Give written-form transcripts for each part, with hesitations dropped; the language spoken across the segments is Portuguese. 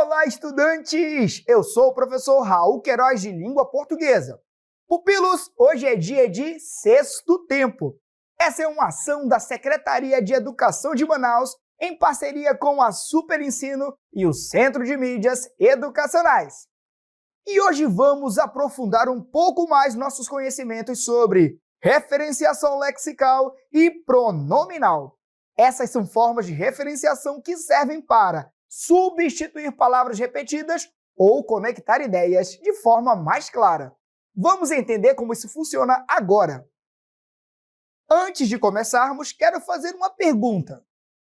Olá, estudantes! Eu sou o professor Raul Queiroz de Língua Portuguesa. Pupilos, hoje é dia de Sexto Tempo. Essa é uma ação da Secretaria de Educação de Manaus em parceria com a Super Ensino e o Centro de Mídias Educacionais. E hoje vamos aprofundar um pouco mais nossos conhecimentos sobre referenciação lexical e pronominal. Essas são formas de referenciação que servem para substituir palavras repetidas ou conectar ideias de forma mais clara. Vamos entender como isso funciona agora. Antes de começarmos, quero fazer uma pergunta.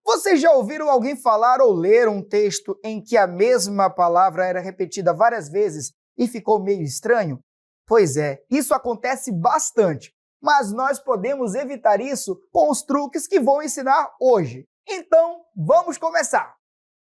Vocês já ouviram alguém falar ou ler um texto em que a mesma palavra era repetida várias vezes e ficou meio estranho? Pois é, isso acontece bastante, mas nós podemos evitar isso com os truques que vou ensinar hoje. Então, vamos começar!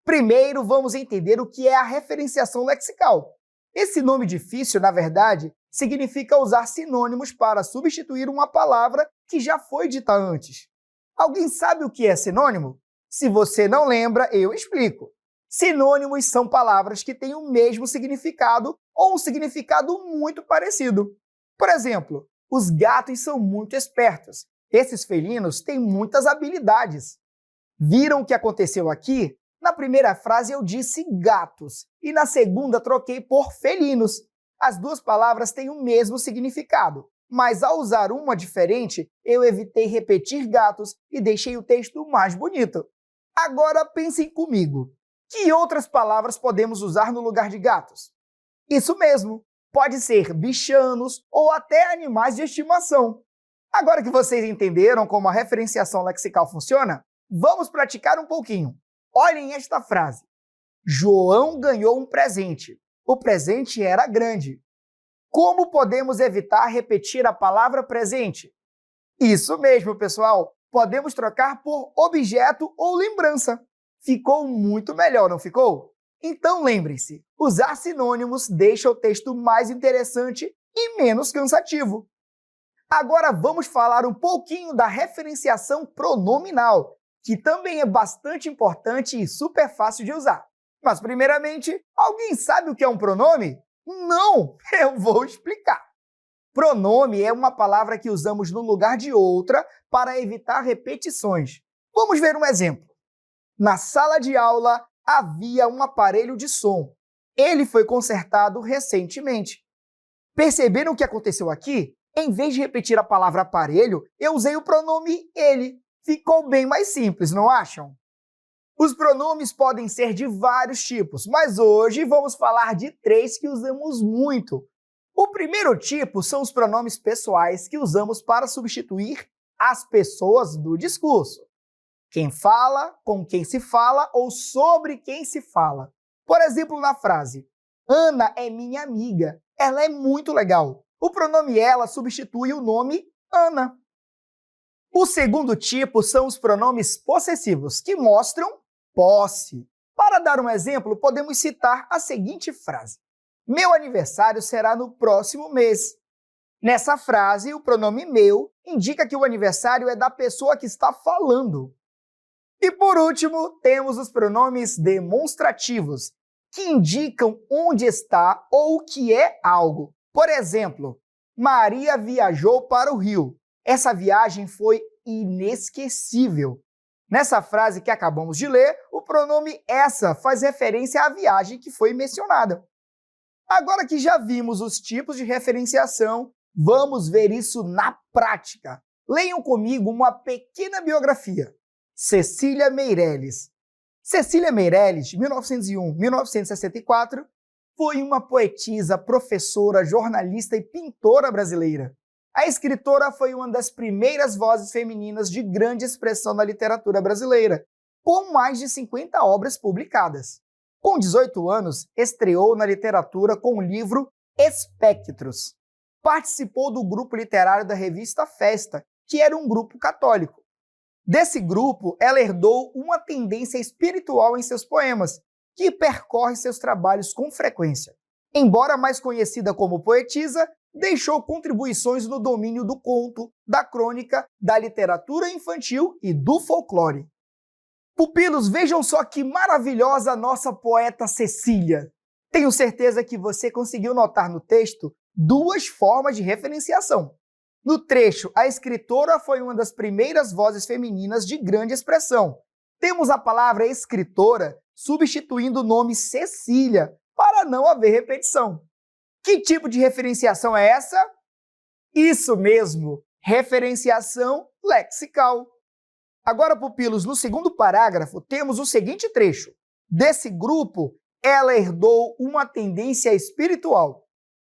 Primeiro, vamos entender o que é a referenciação lexical. Esse nome difícil, na verdade, significa usar sinônimos para substituir uma palavra que já foi dita antes. Alguém sabe o que é sinônimo? Se você não lembra, eu explico. Sinônimos são palavras que têm o mesmo significado ou um significado muito parecido. Por exemplo, os gatos são muito espertos. Esses felinos têm muitas habilidades. Viram o que aconteceu aqui? Na primeira frase eu disse gatos e na segunda troquei por felinos. As duas palavras têm o mesmo significado, mas ao usar uma diferente, eu evitei repetir gatos e deixei o texto mais bonito. Agora pensem comigo. Que outras palavras podemos usar no lugar de gatos? Isso mesmo, pode ser bichanos ou até animais de estimação. Agora que vocês entenderam como a referenciação lexical funciona, vamos praticar um pouquinho. Olhem esta frase. João ganhou um presente. O presente era grande. Como podemos evitar repetir a palavra presente? Isso mesmo, pessoal. Podemos trocar por objeto ou lembrança. Ficou muito melhor, não ficou? Então lembrem-se, usar sinônimos deixa o texto mais interessante e menos cansativo. Agora vamos falar um pouquinho da referenciação pronominal, que também é bastante importante e super fácil de usar. Mas, primeiramente, alguém sabe o que é um pronome? Não! Eu vou explicar. Pronome é uma palavra que usamos no lugar de outra para evitar repetições. Vamos ver um exemplo. Na sala de aula havia um aparelho de som. Ele foi consertado recentemente. Perceberam o que aconteceu aqui? Em vez de repetir a palavra aparelho, eu usei o pronome ele. Ficou bem mais simples, não acham? Os pronomes podem ser de vários tipos, mas hoje vamos falar de 3 que usamos muito. O primeiro tipo são os pronomes pessoais que usamos para substituir as pessoas do discurso. Quem fala, com quem se fala ou sobre quem se fala. Por exemplo, na frase, Ana é minha amiga, ela é muito legal. O pronome ela substitui o nome Ana. O segundo tipo são os pronomes possessivos, que mostram posse. Para dar um exemplo, podemos citar a seguinte frase. Meu aniversário será no próximo mês. Nessa frase, o pronome meu indica que o aniversário é da pessoa que está falando. E por último, temos os pronomes demonstrativos, que indicam onde está ou o que é algo. Por exemplo, Maria viajou para o Rio. Essa viagem foi inesquecível. Nessa frase que acabamos de ler, o pronome essa faz referência à viagem que foi mencionada. Agora que já vimos os tipos de referenciação, vamos ver isso na prática. Leiam comigo uma pequena biografia. Cecília Meirelles. Cecília Meirelles, de 1901-1964, foi uma poetisa, professora, jornalista e pintora brasileira. A escritora foi uma das primeiras vozes femininas de grande expressão na literatura brasileira, com mais de 50 obras publicadas. Com 18 anos, estreou na literatura com o livro Espectros. Participou do grupo literário da revista Festa, que era um grupo católico. Desse grupo, ela herdou uma tendência espiritual em seus poemas, que percorre seus trabalhos com frequência. Embora mais conhecida como poetisa, deixou contribuições no domínio do conto, da crônica, da literatura infantil e do folclore. Pupilos, vejam só que maravilhosa a nossa poeta Cecília. Tenho certeza que você conseguiu notar no texto duas formas de referenciação. No trecho, a escritora foi uma das primeiras vozes femininas de grande expressão. Temos a palavra escritora substituindo o nome Cecília, para não haver repetição. Que tipo de referenciação é essa? Isso mesmo, referenciação lexical. Agora, pupilos, no segundo parágrafo, temos o seguinte trecho. Desse grupo, ela herdou uma tendência espiritual.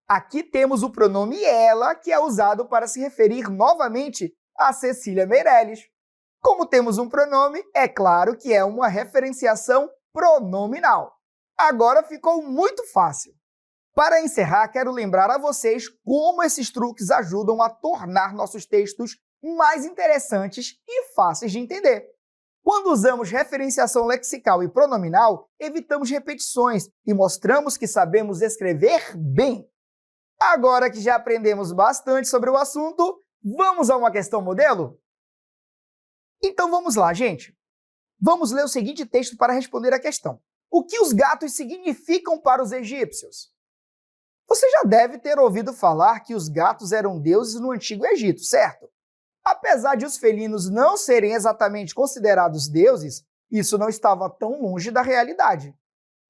Aqui temos o pronome ela, que é usado para se referir novamente a Cecília Meirelles. Como temos um pronome, é claro que é uma referenciação pronominal. Agora ficou muito fácil. Para encerrar, quero lembrar a vocês como esses truques ajudam a tornar nossos textos mais interessantes e fáceis de entender. Quando usamos referenciação lexical e pronominal, evitamos repetições e mostramos que sabemos escrever bem. Agora que já aprendemos bastante sobre o assunto, vamos a uma questão modelo? Então vamos lá, gente. Vamos ler o seguinte texto para responder a questão. O que os gatos significam para os egípcios? Você já deve ter ouvido falar que os gatos eram deuses no Antigo Egito, certo? Apesar de os felinos não serem exatamente considerados deuses, isso não estava tão longe da realidade.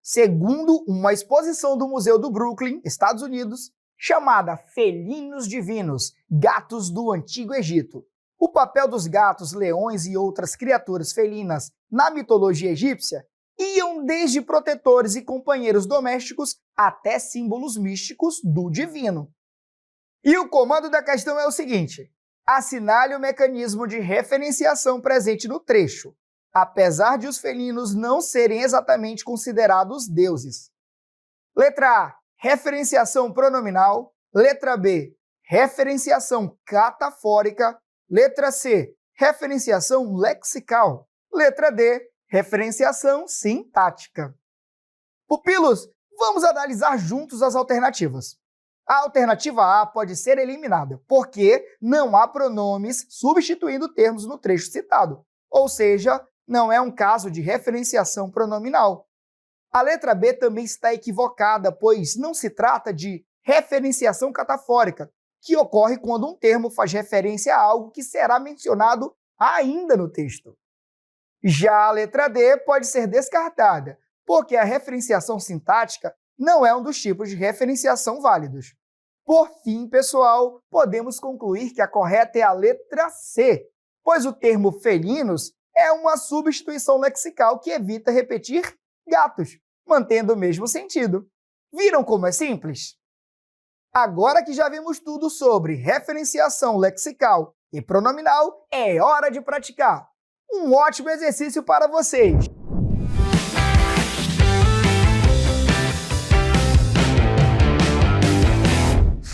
Segundo uma exposição do Museu do Brooklyn, Estados Unidos, chamada Felinos Divinos, Gatos do Antigo Egito, o papel dos gatos, leões e outras criaturas felinas na mitologia egípcia iam desde protetores e companheiros domésticos até símbolos místicos do divino. E o comando da questão é o seguinte: assinale o mecanismo de referenciação presente no trecho, apesar de os felinos não serem exatamente considerados deuses. Letra A, referenciação pronominal. Letra B, referenciação catafórica. Letra C, referenciação lexical. Letra D, referenciação sintática. Pupilos, vamos analisar juntos as alternativas. A alternativa A pode ser eliminada, porque não há pronomes substituindo termos no trecho citado, ou seja, não é um caso de referenciação pronominal. A letra B também está equivocada, pois não se trata de referenciação catafórica, que ocorre quando um termo faz referência a algo que será mencionado ainda no texto. Já a letra D pode ser descartada, porque a referenciação sintática não é um dos tipos de referenciação válidos. Por fim, pessoal, podemos concluir que a correta é a letra C, pois o termo felinos é uma substituição lexical que evita repetir gatos, mantendo o mesmo sentido. Viram como é simples? Agora que já vimos tudo sobre referenciação lexical e pronominal, é hora de praticar. Um ótimo exercício para vocês!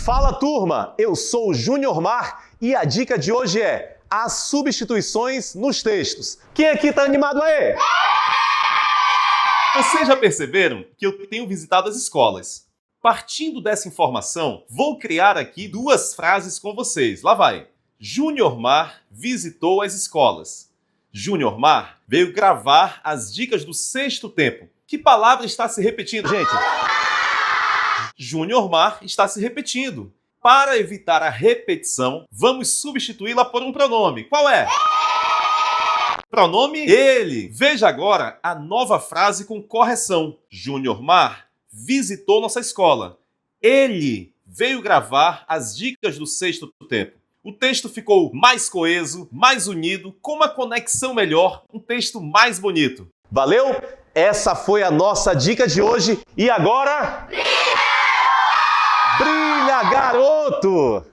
Fala, turma! Eu sou o Júnior Mar e a dica de hoje é as substituições nos textos. Quem aqui está animado aí? Vocês já perceberam que eu tenho visitado as escolas? Partindo dessa informação, vou criar aqui duas frases com vocês. Lá vai. Júnior Mar visitou as escolas. Júnior Mar veio gravar as dicas do sexto tempo. Que palavra está se repetindo, gente? Júnior Mar está se repetindo. Para evitar a repetição, vamos substituí-la por um pronome. Qual é? Pronome ele. Veja agora a nova frase com correção. Júnior Mar visitou nossa escola. Ele veio gravar as dicas do sexto tempo. O texto ficou mais coeso, mais unido, com uma conexão melhor, um texto mais bonito. Valeu? Essa foi a nossa dica de hoje. E agora... Brilha, garoto!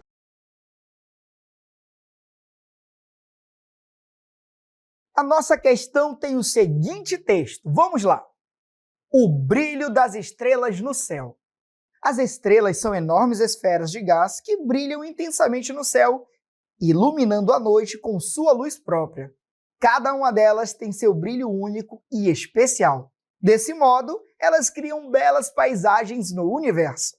A nossa questão tem o seguinte texto. Vamos lá. O brilho das estrelas no céu. As estrelas são enormes esferas de gás que brilham intensamente no céu, iluminando a noite com sua luz própria. Cada uma delas tem seu brilho único e especial. Desse modo, elas criam belas paisagens no universo.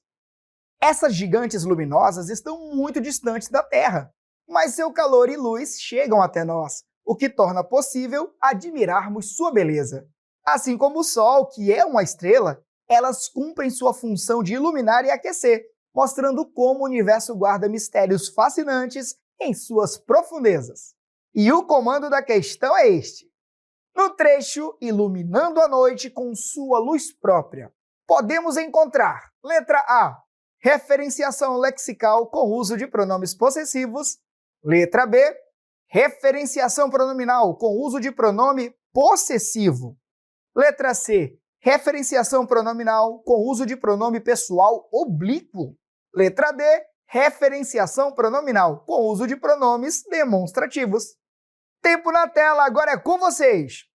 Essas gigantes luminosas estão muito distantes da Terra, mas seu calor e luz chegam até nós, o que torna possível admirarmos sua beleza. Assim como o Sol, que é uma estrela, elas cumprem sua função de iluminar e aquecer, mostrando como o universo guarda mistérios fascinantes em suas profundezas. E o comando da questão é este. No trecho Iluminando a Noite com sua luz própria, podemos encontrar, letra A, referenciação lexical com uso de pronomes possessivos, letra B, referenciação pronominal com uso de pronome possessivo, letra C, referenciação pronominal com uso de pronome pessoal oblíquo, letra D, referenciação pronominal com uso de pronomes demonstrativos. Tempo na tela, agora é com vocês!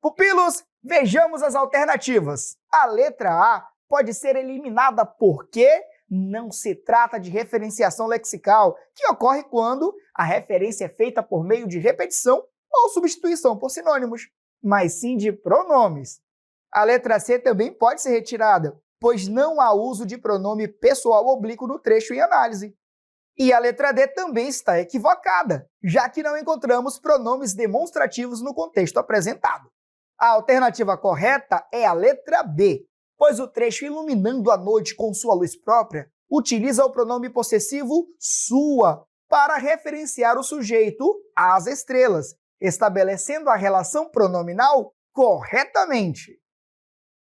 Pupilos, vejamos as alternativas. A letra A pode ser eliminada porque não se trata de referenciação lexical, que ocorre quando a referência é feita por meio de repetição ou substituição por sinônimos, mas sim de pronomes. A letra C também pode ser retirada, pois não há uso de pronome pessoal oblíquo no trecho em análise. E a letra D também está equivocada, já que não encontramos pronomes demonstrativos no contexto apresentado. A alternativa correta é a letra B, pois o trecho Iluminando a Noite com sua luz própria utiliza o pronome possessivo sua para referenciar o sujeito às estrelas, estabelecendo a relação pronominal corretamente.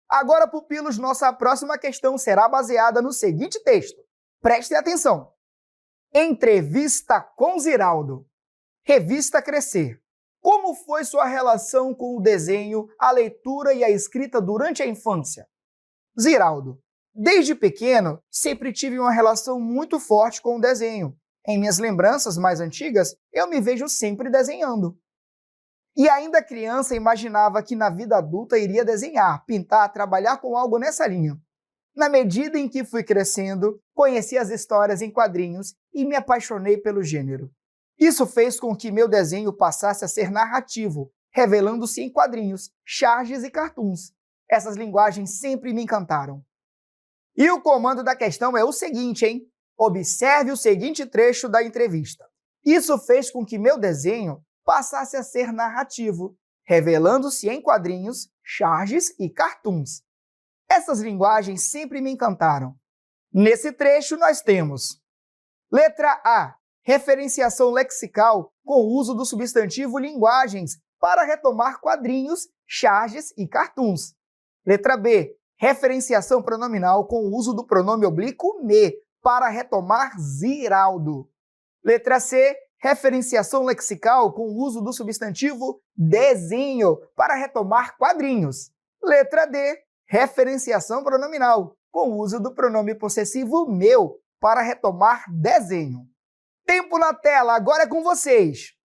Agora, pupilos, nossa próxima questão será baseada no seguinte texto. Prestem atenção. Entrevista com Ziraldo. Revista Crescer. Como foi sua relação com o desenho, a leitura e a escrita durante a infância? Ziraldo. Desde pequeno, sempre tive uma relação muito forte com o desenho. Em minhas lembranças mais antigas, eu me vejo sempre desenhando. E ainda criança, imaginava que na vida adulta iria desenhar, pintar, trabalhar com algo nessa linha. Na medida em que fui crescendo, conheci as histórias em quadrinhos e me apaixonei pelo gênero. Isso fez com que meu desenho passasse a ser narrativo, revelando-se em quadrinhos, charges e cartoons. Essas linguagens sempre me encantaram. E o comando da questão é o seguinte, hein? Observe o seguinte trecho da entrevista. Isso fez com que meu desenho passasse a ser narrativo, revelando-se em quadrinhos, charges e cartoons. Essas linguagens sempre me encantaram. Nesse trecho nós temos letra A, referenciação lexical com o uso do substantivo linguagens para retomar quadrinhos, charges e cartoons. Letra B, referenciação pronominal com o uso do pronome oblíquo me para retomar Ziraldo. Letra C, referenciação lexical com o uso do substantivo desenho para retomar quadrinhos. Letra D, referenciação pronominal com o uso do pronome possessivo meu para retomar desenho. Tempo na tela, agora é com vocês!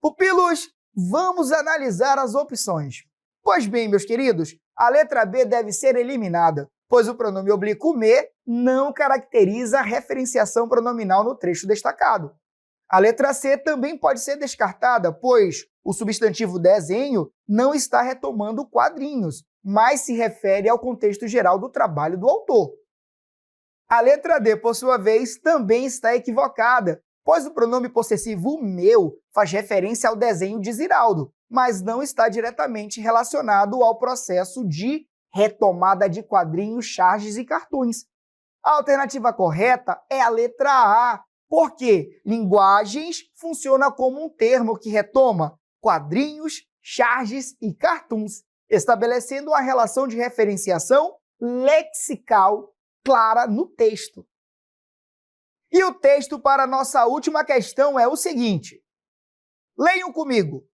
Pupilos, vamos analisar as opções. Pois bem, meus queridos, a letra B deve ser eliminada, pois o pronome oblíquo me não caracteriza a referenciação pronominal no trecho destacado. A letra C também pode ser descartada, pois o substantivo desenho não está retomando quadrinhos, mas se refere ao contexto geral do trabalho do autor. A letra D, por sua vez, também está equivocada, pois o pronome possessivo meu faz referência ao desenho de Ziraldo, mas não está diretamente relacionado ao processo de retomada de quadrinhos, charges e cartoons. A alternativa correta é a letra A, porque linguagens funciona como um termo que retoma quadrinhos, charges e cartoons, estabelecendo uma relação de referenciação lexical clara no texto. E o texto para a nossa última questão é o seguinte. Leiam comigo.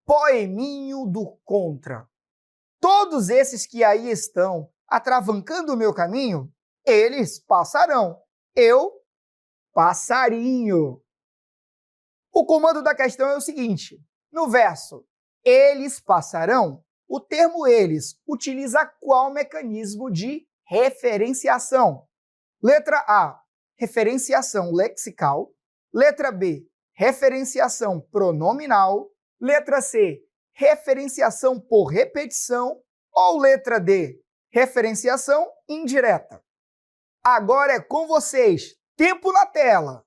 Poeminho do Contra. Todos esses que aí estão atravancando o meu caminho, eles passarão. Eu, passarinho. O comando da questão é o seguinte. No verso, eles passarão, o termo eles utiliza qual mecanismo de referenciação? Letra A, referenciação lexical. Letra B, referenciação pronominal. Letra C, referenciação por repetição. Ou letra D, referenciação indireta. Agora é com vocês. Tempo na tela.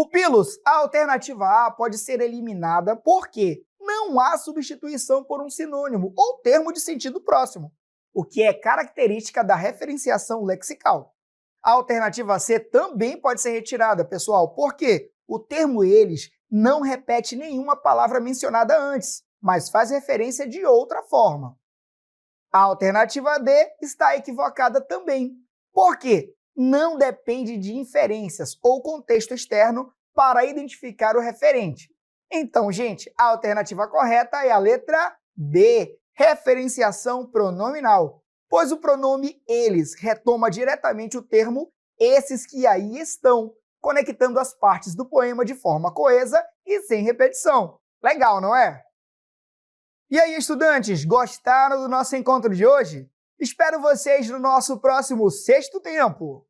Pupilos, a alternativa A pode ser eliminada porque não há substituição por um sinônimo ou termo de sentido próximo, o que é característica da referenciação lexical. A alternativa C também pode ser retirada, pessoal, porque o termo eles não repete nenhuma palavra mencionada antes, mas faz referência de outra forma. A alternativa D está equivocada também, porque não depende de inferências ou contexto externo para identificar o referente. Então, gente, a alternativa correta é a letra D, referenciação pronominal, pois o pronome eles retoma diretamente o termo esses que aí estão, conectando as partes do poema de forma coesa e sem repetição. Legal, não é? E aí, estudantes, gostaram do nosso encontro de hoje? Espero vocês no nosso próximo Sexto Tempo!